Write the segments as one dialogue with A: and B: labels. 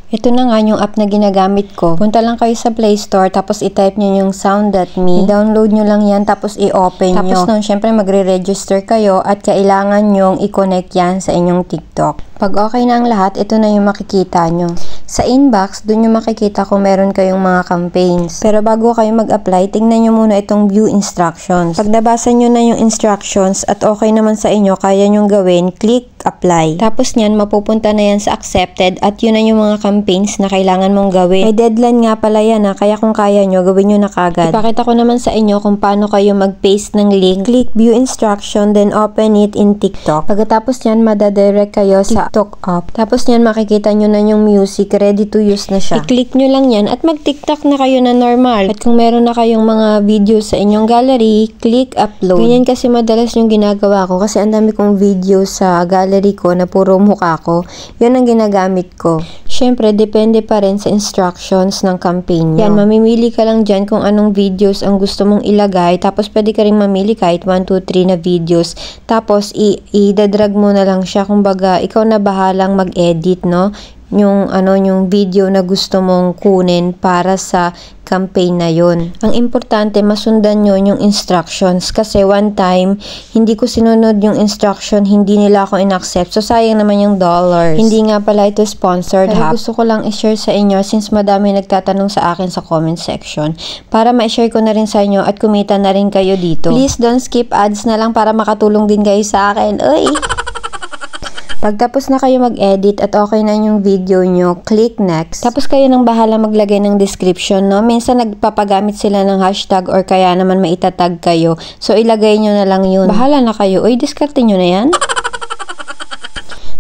A: Ito na nga yung app na ginagamit ko. Punta lang kayo sa Play Store, tapos i-type nyo yung sound.me. I-download nyo lang yan, tapos i-open nyo. Tapos nun, syempre magre-register kayo at kailangan nyong i-connect yan sa inyong TikTok. Pag okay na ang lahat, ito na yung makikita nyo. Sa inbox, dun yung makikita kung meron kayong mga campaigns. Pero bago kayo mag-apply, tingnan nyo muna itong view instructions. Pag nabasa nyo na yung instructions at okay naman sa inyo, kaya nyong gawin, click apply. Tapos nyan, mapupunta na yan sa accepted at yun na yung mga campaigns na kailangan mong gawin. May deadline nga pala yan kaya kung kaya nyo, gawin nyo na kagad. Ipakita ko naman sa inyo kung paano kayo mag-paste ng link. Click view instruction, then open it in TikTok. Pagkatapos nyan, madadirect kayo sa TikTok app. Tapos nyan, makikita nyo na yung music, ready to use na siya. I-click nyo lang yan at mag-TikTok na kayo na normal. At kung meron na kayong mga videos sa inyong gallery, click upload. Ganyan kasi madalas yung ginagawa ko kasi ang dami kong video sa gallery ko na puro mukha ko. Yun ang ginagamit ko. Syempre, depende pa rin sa instructions ng campaign nyo. Yan, mamimili ka lang dyan kung anong videos ang gusto mong ilagay. Tapos, pwede ka rin mamili kahit 1, 2, 3 na videos. Tapos, i-drag mo na lang siya. Kumbaga, ikaw na bahalang mag-edit, no? Yung video na gusto mong kunin para sa campaign na yon. Ang importante, masundan nyo yung instructions kasi one time, hindi ko sinunod yung instruction, hindi nila ako in-accept. So, sayang naman yung dollars. Hindi nga pala ito sponsored. Pero gusto ko lang i-share sa inyo since madami nagtatanong sa akin sa comment section para ma-share ko na rin sa inyo at kumita na rin kayo dito. Please don't skip ads na lang para makatulong din kayo sa akin. Uy! Pagtapos na kayo mag-edit at okay na yung video nyo, click next. Tapos kayo nang bahala maglagay ng description, no? Minsan nagpapagamit sila ng hashtag or kaya naman maitatag kayo. So, ilagay nyo na lang yun. Bahala na kayo. Uy, diskarte nyo na yan.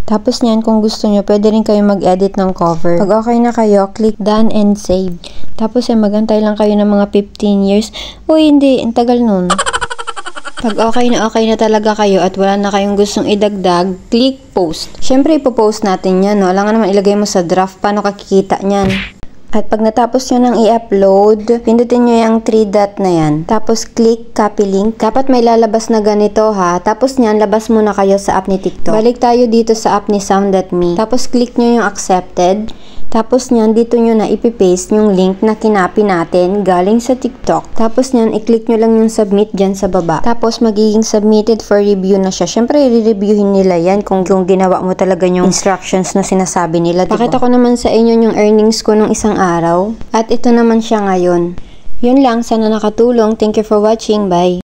A: Tapos niyan, kung gusto nyo, pwede rin kayo mag-edit ng cover. Pag okay na kayo, click done and save. Tapos magantay lang kayo ng mga 15 years. Uy, hindi. Ang tagal nun. Pag okay na talaga kayo at wala na kayong gustong idagdag, click post. Siyempre, ipopost natin yan, no? Alam nga naman, ilagay mo sa draft, paano kakikita niyan. At pag natapos nyo nang i-upload, pindutin nyo yung 3 dot na yan. Tapos, click copy link. Dapat may lalabas na ganito, ha? Tapos nyan, labas muna kayo sa app ni TikTok. Balik tayo dito sa app ni sound.me. Tapos, click nyo yung accepted. Tapos nyan, dito nyo na ipipaste yung link na kinapi natin galing sa TikTok. Tapos nyan, i-click nyo lang yung submit dyan sa baba. Tapos magiging submitted for review na siya. Syempre, i-reviewin nila yan kung ginawa mo talaga yung instructions na sinasabi nila. Diba? Pakita ko naman sa inyo yung earnings ko nung isang araw. At ito naman siya ngayon. Yun lang, sana nakatulong. Thank you for watching. Bye!